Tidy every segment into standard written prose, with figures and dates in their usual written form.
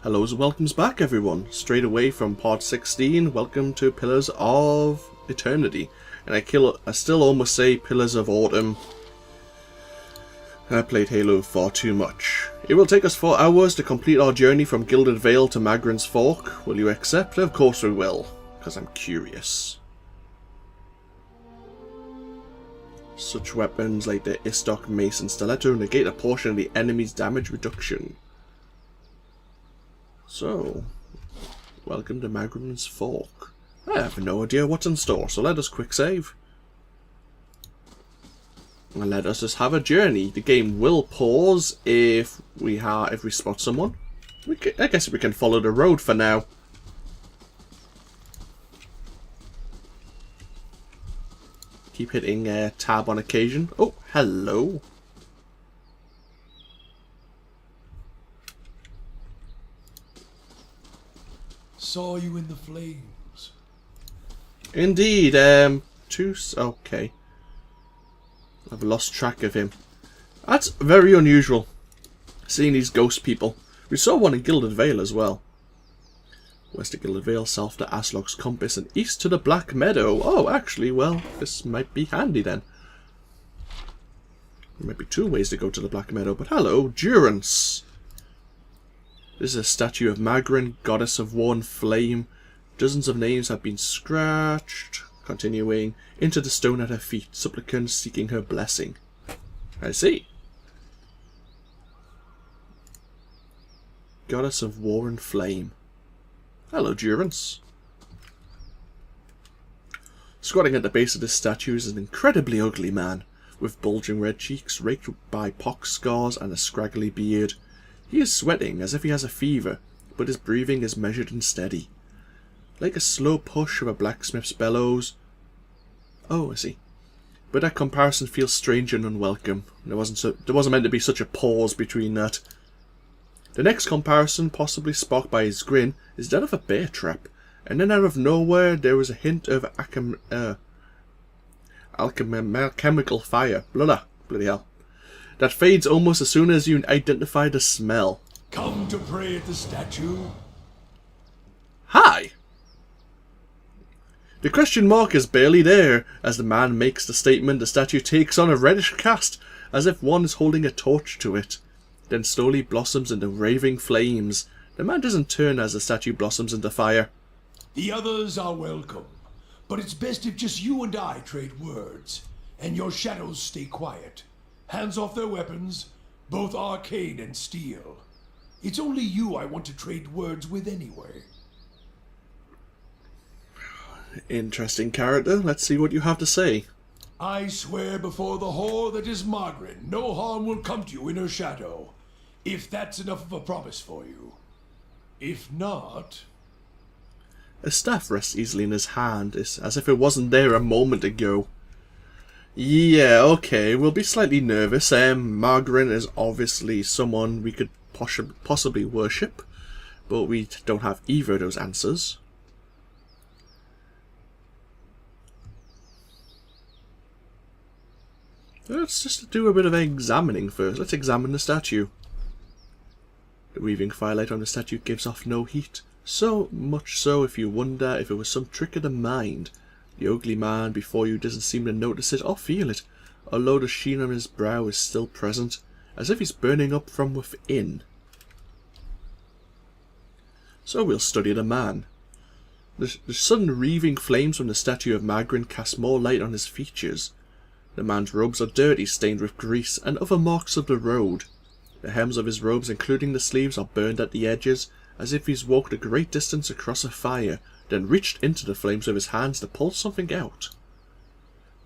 Hellos and welcomes back everyone, straight away from part 16, welcome to Pillars of Eternity. And I still almost say Pillars of Autumn. I played Halo far too much. It will take us 4 hours to complete our journey from Gilded Vale to Magran's Fork. Will you accept? Of course we will, because I'm curious. Such weapons like the Istok Mace and Stiletto negate a portion of the enemy's damage reduction. So, welcome to Magran's Fork. I have no idea what's in store, so let us quick save. And let us just have a journey. The game will pause if we spot someone. I guess we can follow the road for now. Keep hitting tab on occasion. Oh, hello. Saw you in the flames. Indeed, okay. I've lost track of him. That's very unusual, seeing these ghost people. We saw one in Gilded Vale as well. West to Gilded Vale, south to Aslog's Compass, and east to the Black Meadow. Oh, actually, well, this might be handy then. There might be 2 ways to go to the Black Meadow, but hello, Durance. This is a statue of Magran, goddess of war and flame. Dozens of names have been scratched. Continuing, into the stone at her feet, supplicants seeking her blessing. I see. Goddess of war and flame. Hello, Durance. Squatting at the base of this statue is an incredibly ugly man, with bulging red cheeks raked by pox scars and a scraggly beard. He is sweating as if he has a fever, but his breathing is measured and steady. Like a slow push of a blacksmith's bellows. Oh, I see. But that comparison feels strange and unwelcome. There wasn't meant to be such a pause between that. The next comparison, possibly sparked by his grin, is that of a bear trap, and then out of nowhere there was a hint of alchemical fire. Bloody hell. That fades almost as soon as you identify the smell. Come to pray at the statue? Hi! The question mark is barely there. As the man makes the statement, the statue takes on a reddish cast, as if one is holding a torch to it. Then slowly blossoms into raving flames. The man doesn't turn as the statue blossoms into fire. The others are welcome, but it's best if just you and I trade words, and your shadows stay quiet. Hands off their weapons, both arcane and steel. It's only you I want to trade words with anyway. Interesting character. Let's see what you have to say. I swear before the whore that is Magran, no harm will come to you in her shadow. If that's enough of a promise for you. If not... A staff rests easily in his hand, as if it wasn't there a moment ago. Yeah, okay, we'll be slightly nervous. Magran is obviously someone we could possibly worship, but we don't have either of those answers. Let's just do a bit of examining first. Let's examine the statue. The weaving firelight on the statue gives off no heat. So much so if you wonder if it was some trick of the mind. The ugly man before you doesn't seem to notice it or feel it, although the sheen on his brow is still present, as if he's burning up from within. So we'll study the man. The sudden wreathing flames from the statue of Magran cast more light on his features. The man's robes are dirty, stained with grease and other marks of the road. The hems of his robes, including the sleeves, are burned at the edges, as if he's walked a great distance across a fire, then reached into the flames with his hands to pull something out.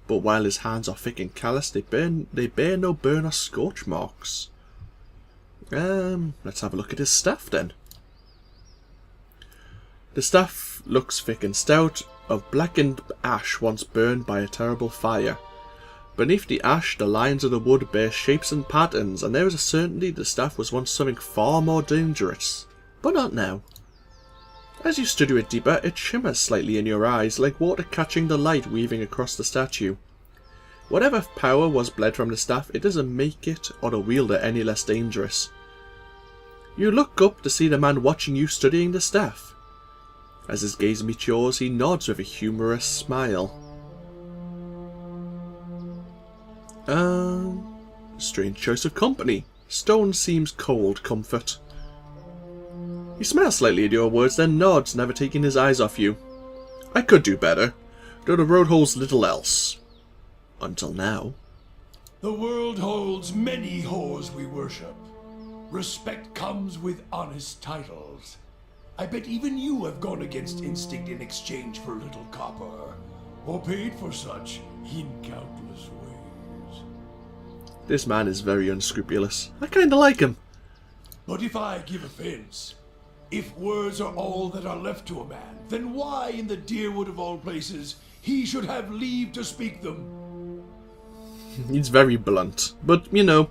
But while his hands are thick and callous, they bear no burn or scorch marks. Let's have a look at his staff then. The staff looks thick and stout, of blackened ash once burned by a terrible fire. Beneath the ash, the lines of the wood bear shapes and patterns, and there is a certainty the staff was once something far more dangerous. But not now. As you study it deeper, it shimmers slightly in your eyes, like water catching the light weaving across the statue. Whatever power was bled from the staff, it doesn't make it or the wielder any less dangerous. You look up to see the man watching you studying the staff. As his gaze meets yours, he nods with a humorous smile. Strange choice of company. Stone seems cold comfort. He smiles slightly at your words, then nods, never taking his eyes off you. I could do better, though the road holds little else. Until now. The world holds many whores we worship. Respect comes with honest titles. I bet even you have gone against instinct in exchange for a little copper, or paid for such in countless ways. This man is very unscrupulous. I kinda like him. But if I give offense, if words are all that are left to a man, then why in the Deerwood of all places he should have leave to speak them? He's very blunt, but you know,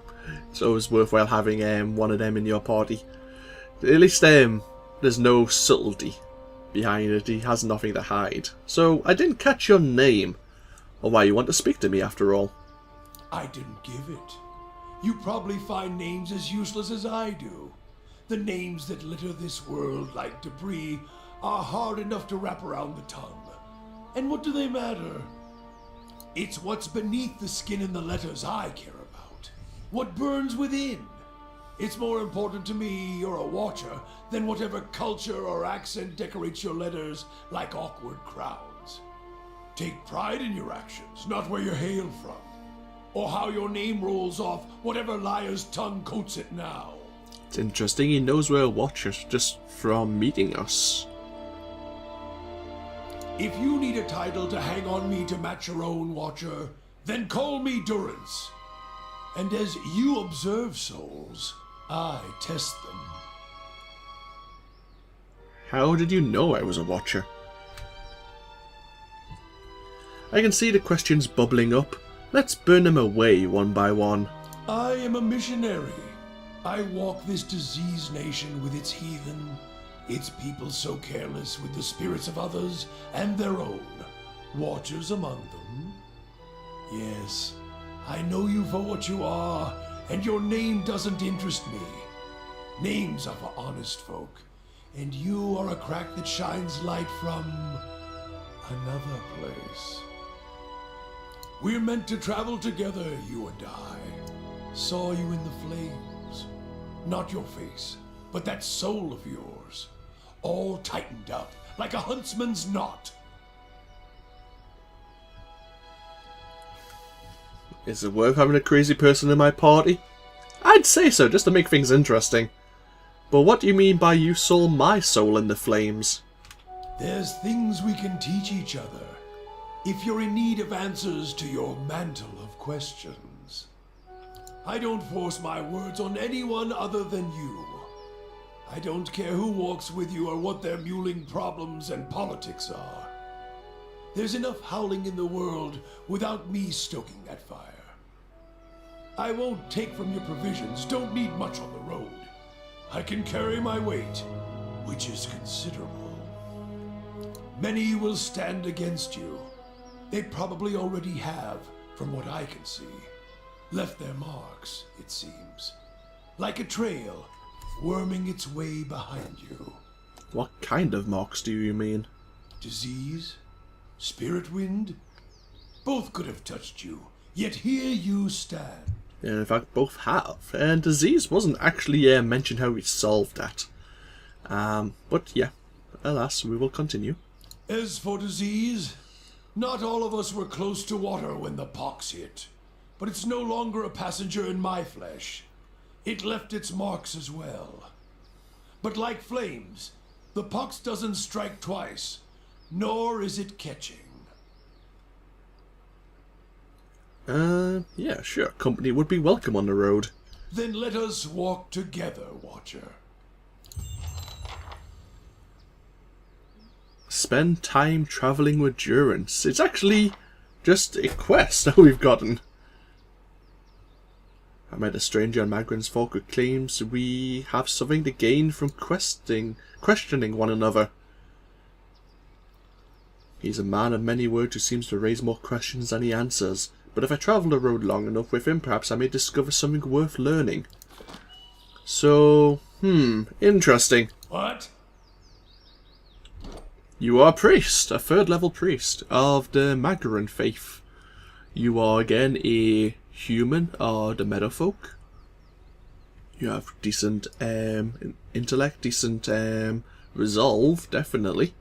it's always worthwhile having one of them in your party. At least there's no subtlety behind it. He has nothing to hide. So I didn't catch your name, or why you want to speak to me after all. I didn't give it. You probably find names as useless as I do. The names that litter this world like debris are hard enough to wrap around the tongue. And what do they matter? It's what's beneath the skin and the letters I care about. What burns within. It's more important to me you're a watcher than whatever culture or accent decorates your letters like awkward crowns. Take pride in your actions, not where you hail from, or how your name rolls off whatever liar's tongue coats it now. It's interesting he knows we're watchers just from meeting us. If you need a title to hang on me to match your own, Watcher, then call me Durance. And as you observe souls, I test them. How did you know I was a watcher? I can see the questions bubbling up. Let's burn them away one by one. I am a missionary. I walk this diseased nation with its heathen, its people so careless with the spirits of others and their own, watchers among them. Yes, I know you for what you are, and your name doesn't interest me. Names are for honest folk, and you are a crack that shines light from another place. We're meant to travel together, you and I. Saw you in the flames. Not your face, but that soul of yours. All tightened up, like a huntsman's knot. Is it worth having a crazy person in my party? I'd say so, just to make things interesting. But what do you mean by you saw my soul in the flames? There's things we can teach each other, if you're in need of answers to your mantle of questions. I don't force my words on anyone other than you. I don't care who walks with you or what their mewling problems and politics are. There's enough howling in the world without me stoking that fire. I won't take from your provisions, don't need much on the road. I can carry my weight, which is considerable. Many will stand against you. They probably already have, from what I can see. Left their marks, it seems. Like a trail, worming its way behind you. What kind of marks do you mean? Disease? Spirit wind? Both could have touched you, yet here you stand. Yeah, in fact, both have. And disease wasn't actually mentioned how we solved that. But yeah, alas, we will continue. As for disease, not all of us were close to water when the pox hit. But it's no longer a passenger in my flesh. It left its marks as well. But like flames, the pox doesn't strike twice, nor is it catching. Yeah, sure. Company would be welcome on the road. Then let us walk together, Watcher. Spend time travelling with Durance. It's actually just a quest that we've gotten. I met a stranger on Magran's folk who claims we have something to gain from questioning one another. He's a man of many words who seems to raise more questions than he answers, but if I travel the road long enough with him, perhaps I may discover something worth learning. So, Interesting. What? You are a priest, a 3rd level priest of the Magran faith. You are again a human or the meadowfolk. You have decent intellect, decent resolve, definitely.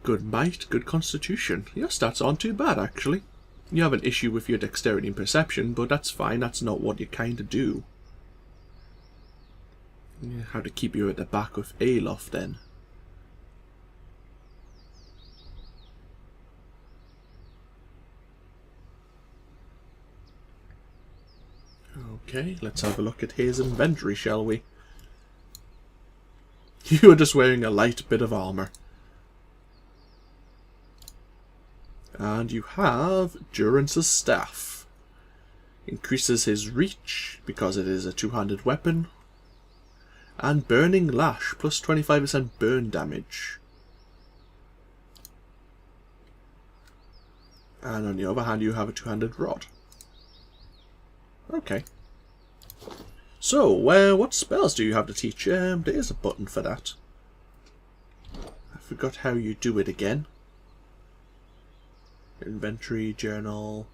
Good might, good constitution. Your stats aren't too bad, actually. You have an issue with your dexterity and perception, but that's fine, that's not what you kind of do. How to keep you at the back of AnthWolf then. Okay, let's have a look at his inventory, shall we? You are just wearing a light bit of armor. And you have Durance's staff. Increases his reach because it is a 2-handed weapon. And Burning Lash, plus 25% burn damage. And on the other hand, you have a 2-handed rod. Okay. So, what spells do you have to teach? There is a button for that. I forgot how you do it again. Inventory, journal.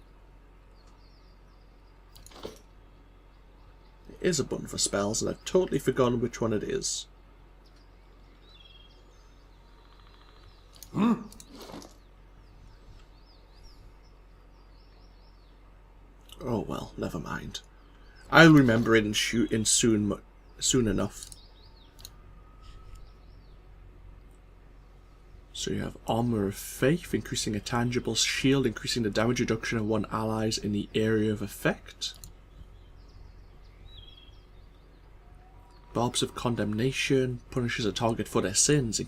There is a button for spells, and I've totally forgotten which one it is. Oh well, never mind. I'll remember it and shoot in soon enough. So you have Armor of Faith, increasing a tangible shield, increasing the damage reduction of one allies in the area of effect. Barbs of Condemnation, punishes a target for their sins,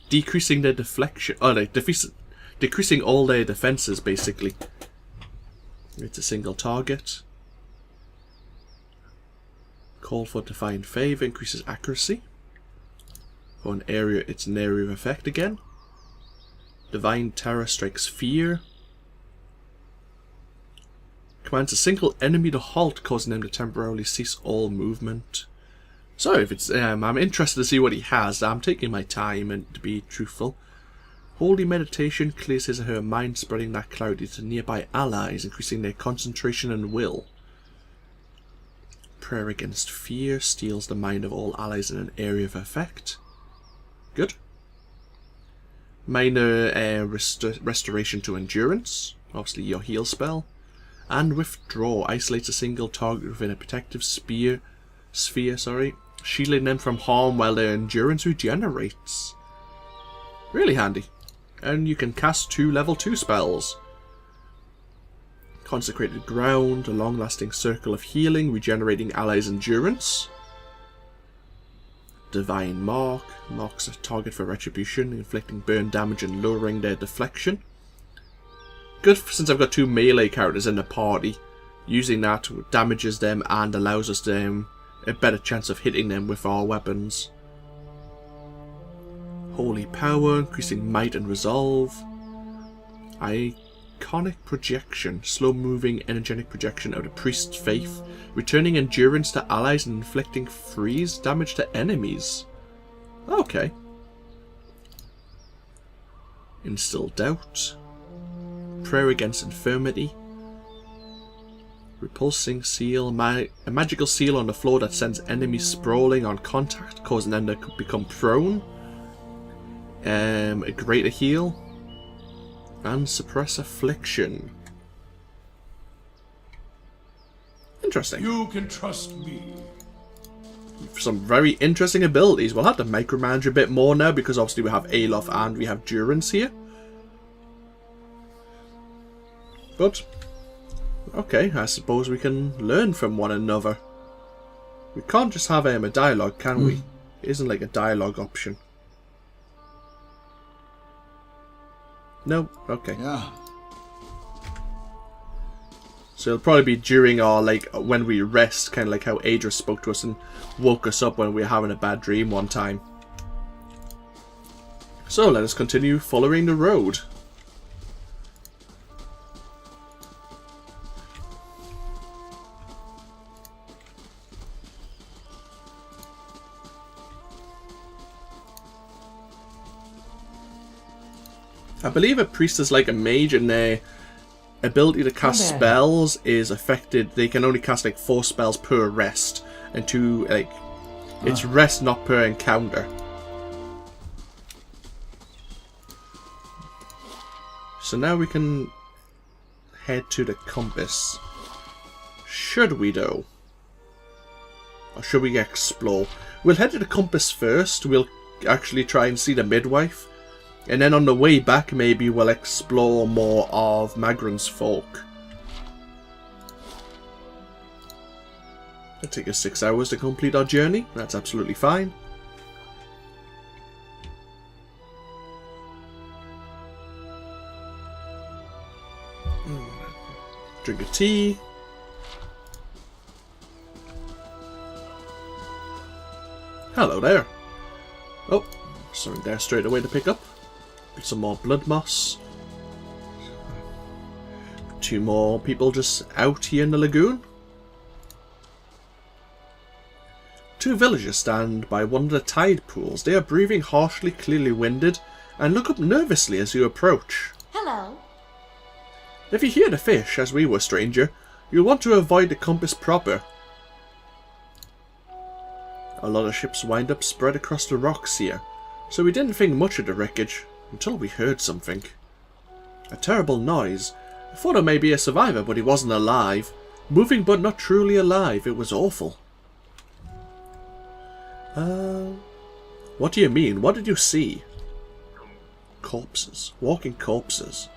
decreasing their deflection, decreasing all their defenses basically. It's a single target. Call for Divine Favor, increases accuracy. For an area, it's an area of effect again. Divine Terror strikes fear. Commands a single enemy to halt, causing them to temporarily cease all movement. So if it's, I'm interested to see what he has. I'm taking my time, and to be truthful. Holy Meditation clears his or her mind, spreading that clarity to nearby allies, increasing their concentration and will. Prayer against fear steals the mind of all allies in an area of effect. Good. Minor restoration to endurance, obviously your heal spell. And withdraw, isolates a single target within a protective sphere, shielding them from harm while their endurance regenerates. Really handy. And you can cast 2 level 2 spells. Consecrated Ground, a long-lasting circle of healing, regenerating allies' endurance. Divine Mark, marks a target for retribution, inflicting burn damage and lowering their deflection. Good since I've got 2 melee characters in the party. Using that damages them and allows us a better chance of hitting them with our weapons. Holy Power, increasing might and resolve. Iconic Projection, slow-moving energetic projection of the priest's faith, returning endurance to allies and inflicting freeze damage to enemies. Okay. Instill Doubt. Prayer against infirmity. Repulsing Seal, a magical seal on the floor that sends enemies sprawling on contact, causing them to become prone. A greater heal. And suppress affliction. Interesting. You can trust me. Some very interesting abilities. We'll have to micromanage a bit more now because obviously we have AnthWolf and we have Durance here. But, okay, I suppose we can learn from one another. We can't just have a dialogue, can we? It isn't like a dialogue option. No? Okay. Yeah. So it'll probably be during our, when we rest, kind of like how Adra spoke to us and woke us up when we were having a bad dream one time. So let us continue following the road. I believe a priest is like a mage, and their ability to cast spells is affected. They can only cast like 4 spells per rest, and 2 like it's rest not per encounter. So now we can head to the compass. Should we though? Or should we explore? We'll head to the compass first. We'll actually try and see the midwife. And then on the way back, maybe we'll explore more of Magran's folk. It'll take us 6 hours to complete our journey. That's absolutely fine. Drink a tea. Hello there. Oh, something there straight away to pick up. Some more blood moss. 2 more people just out here in the lagoon. 2 villagers stand by one of the tide pools. They are breathing harshly, clearly winded, and look up nervously as you approach. Hello. If you hear the fish, as we were, stranger, you'll want to avoid the compass proper. A lot of ships wind up spread across the rocks here, so we didn't think much of the wreckage until we heard something. A terrible noise. I thought it may be a survivor, but he wasn't alive. Moving but not truly alive. It was awful. What do you mean? What did you see? Corpses. Walking corpses.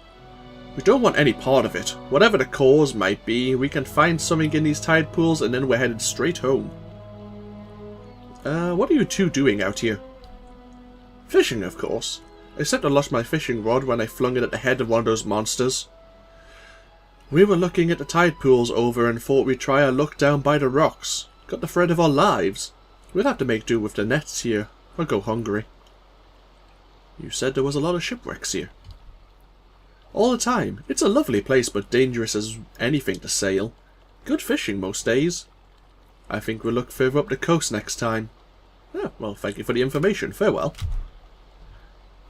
We don't want any part of it. Whatever the cause might be, we can find something in these tide pools and then we're headed straight home. What are you 2 doing out here? Fishing, of course. Except I lost my fishing rod when I flung it at the head of one of those monsters. We were looking at the tide pools over and thought we'd try our luck down by the rocks. Got the thread of our lives. We'll have to make do with the nets here, or go hungry. You said there was a lot of shipwrecks here. All the time. It's a lovely place, but dangerous as anything to sail. Good fishing most days. I think we'll look further up the coast next time. Oh, well, thank you for the information. Farewell.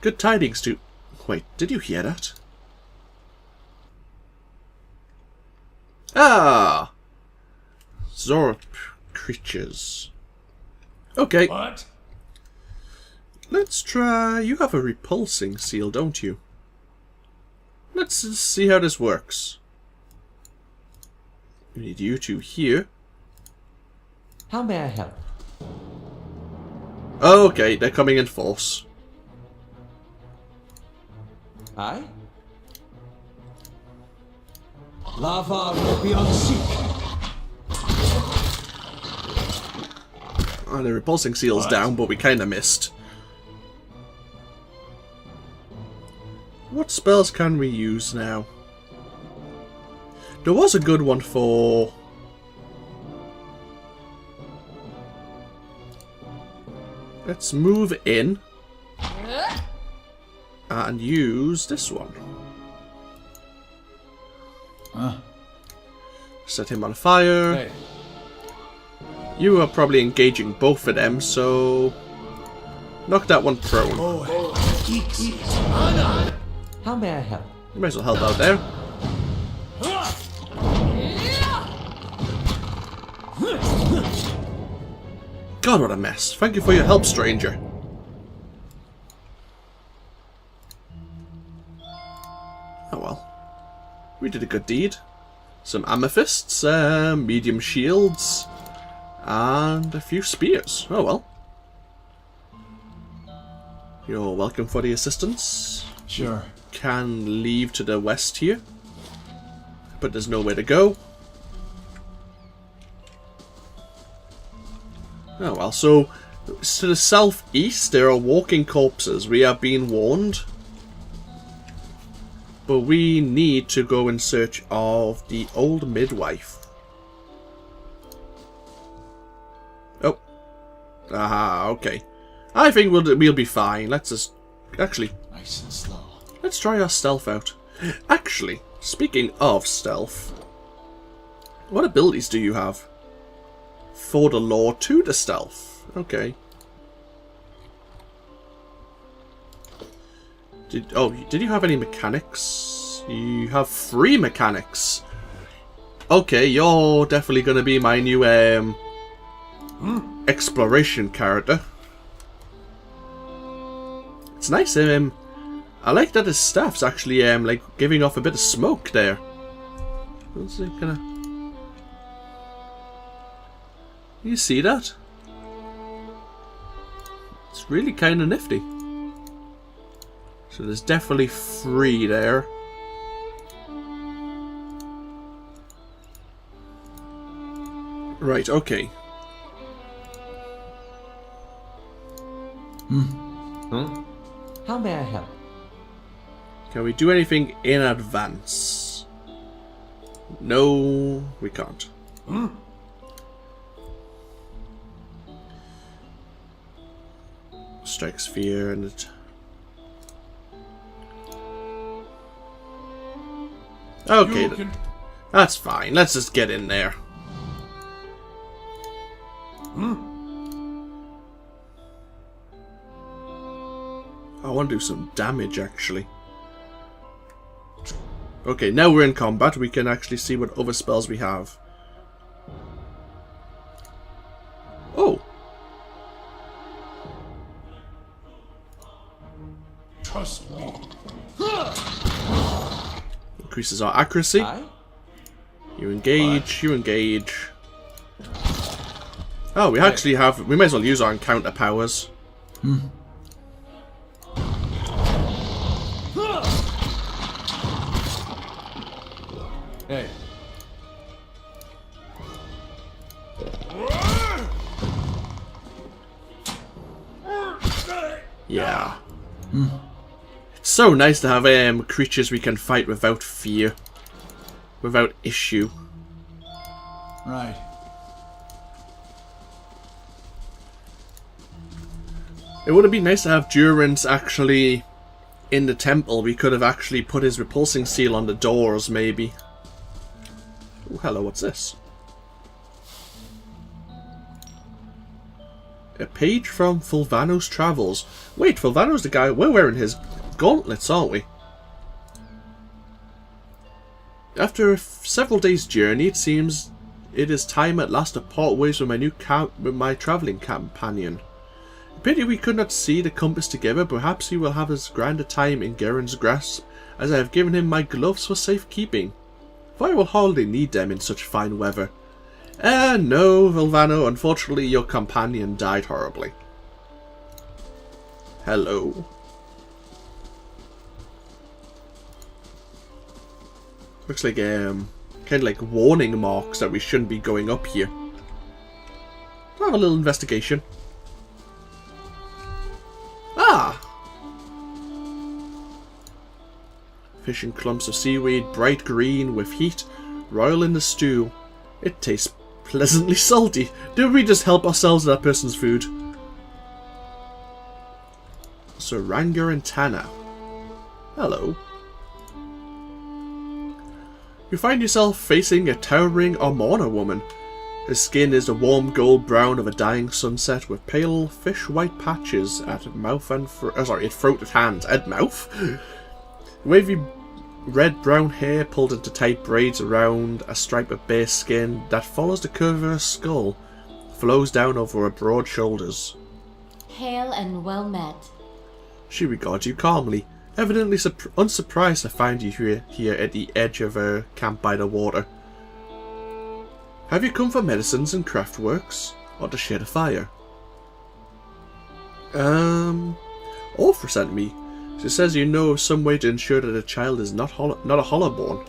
Good tidings to... Wait, did you hear that? Ah! Zorp creatures. Okay. What? Let's try... You have a repulsing seal, don't you? Let's see how this works. We need you 2 here. How may I help? Okay, they're coming in force. Aye? Lava will be unseek. Oh, the repulsing seal's down, but we kinda missed. What spells can we use now? There was a good one for... Let's move in. And use this one. Set him on fire. Hey. You are probably engaging both of them, so... Knock that one prone. How may I help? You might as well help out there. God, what a mess. Thank you for your help, stranger. Oh well. We did a good deed. Some amethysts, medium shields, and a few spears. Oh well. You're welcome for the assistance. Sure. Can leave to the west here, but there's nowhere to go. Oh well, so to the southeast there are walking corpses. We have been warned. But we need to go in search of the old midwife. Oh. Aha, okay. I think we'll be fine. Let's just... Actually... Nice and slow. Let's try our stealth out. Actually, speaking of stealth... What abilities do you have? For the lore to the stealth. Okay. Did you have any mechanics? You have 3 mechanics. Okay, you're definitely going to be my new exploration character. It's nice. I like that his staff's actually like giving off a bit of smoke there. What's it gonna? You see that? It's really kind of nifty. So there's definitely 3 there. Right, okay. How may I help? Can we do anything in advance? No, we can't. Strike sphere and it. Okay, that's fine. Let's just get in there. I want to do some damage, actually. Okay, now we're in combat. We can actually see what other spells we have. Oh! Trust me. Increases our accuracy. I? You engage, you engage. Oh, we actually have... We may as well use our encounter powers. Hey. Yeah. It's so nice to have creatures we can fight without fear. Without issue. Right. It would have been nice to have Durance actually in the temple. We could have actually put his repulsing seal on the doors, maybe. Oh, hello, what's this? A page from Fulvano's Travels. Wait, Fulvano's the guy... We're wearing his gauntlets, aren't we? After several days' journey, it seems it is time at last to part ways with my travelling companion. Pity we could not see the compass together. Perhaps he will have as grand a time in Garen's grasp as I have given him my gloves for safekeeping. For I will hardly need them in such fine weather. No, Fulvano, unfortunately your companion died horribly. Hello. Looks like, kind of like warning marks that we shouldn't be going up here. I'll have a little investigation. Ah! Fish in clumps of seaweed, bright green with heat, royal in the stew. It tastes pleasantly salty. Did we just help ourselves to that person's food? Saranga and Tana. Hello. You find yourself facing a towering Ormona woman. Her skin is the warm gold brown of a dying sunset with pale fish-white patches at mouth and throat at hands and mouth. Wavy red-brown hair pulled into tight braids around a stripe of bare skin that follows the curve of her skull, flows down over her broad shoulders. Hail and well met. She regards you calmly, evidently unsurprised to find you here at the edge of her camp by the water. Have you come for medicines and craft works, or to shed a fire? Aufra sent me. She says you know of some way to ensure that a child is not a hollowborn.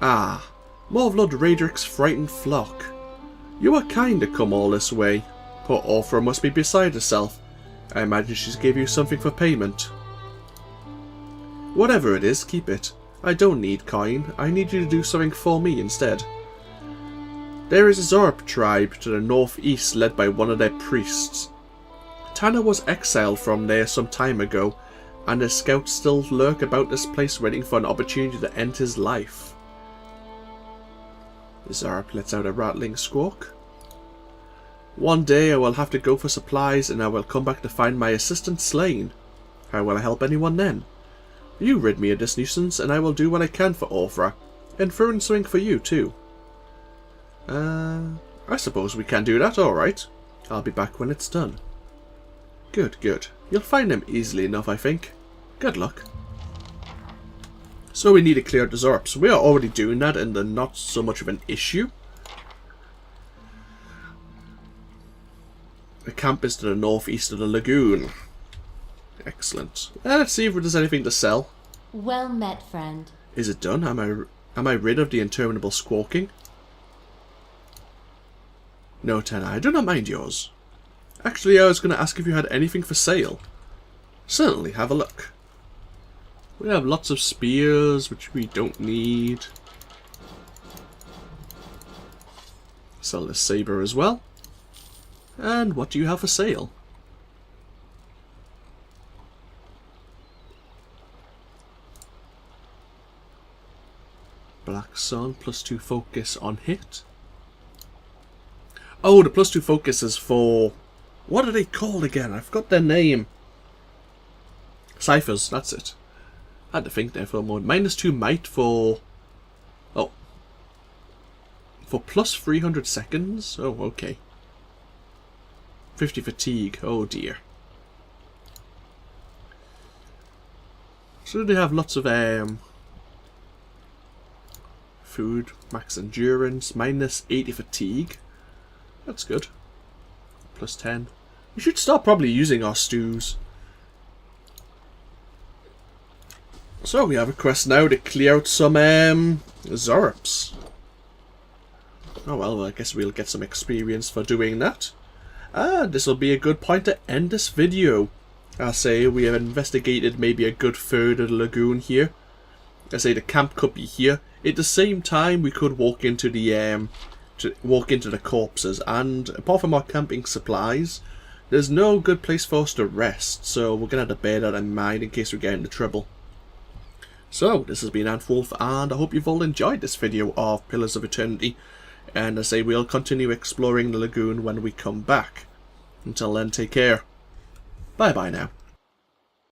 Ah, more of Lord Raedric's frightened flock. You are kind to come all this way. Poor Aufra must be beside herself. I imagine she's gave you something for payment. Whatever it is, keep it. I don't need coin. I need you to do something for me instead. There is a Zorp tribe to the northeast led by one of their priests. Tana was exiled from there some time ago, and their scouts still lurk about this place waiting for an opportunity to end his life. The Zorp lets out a rattling squawk. One day I will have to go for supplies and I will come back to find my assistant slain. How will I help anyone then? You rid me of this nuisance and I will do what I can for Aufra, and throw in something for you too. I suppose we can do that, alright. I'll be back when it's done. Good, good. You'll find them easily enough, I think. Good luck. So we need to clear the Zorps. We are already doing that and they're not so much of an issue. The camp is to the northeast of the lagoon. Excellent. Let's see if there's anything to sell. Well met, friend. Is it done? Am I rid of the interminable squawking? No, Tenai, I do not mind yours. Actually, I was going to ask if you had anything for sale. Certainly, have a look. We have lots of spears, which we don't need. Sell this saber as well. And what do you have for sale? Black Sun, +2 focus on hit. Oh, the +2 focus is for... What are they called again? I forgot their name. Ciphers, that's it. I had to think there for a moment. -2 might for... Oh. For +300 seconds? Oh, okay. 50 fatigue. Oh dear. So they have lots of food, max endurance, -80 fatigue. That's good. +10. We should start probably using our stews. So we have a quest now to clear out some Zorps. Oh well, I guess we'll get some experience for doing that. This will be a good point to end this video. I say we have investigated maybe a good third of the lagoon here. I say the camp could be here. At the same time, we could walk into the corpses, and apart from our camping supplies, there's no good place for us to rest. So we're gonna have to bear that in mind in case we get into trouble. So this has been AnthWolf, and I hope you've all enjoyed this video of Pillars of Eternity. And I say we'll continue exploring the lagoon when we come back. Until then, take care. Bye bye now.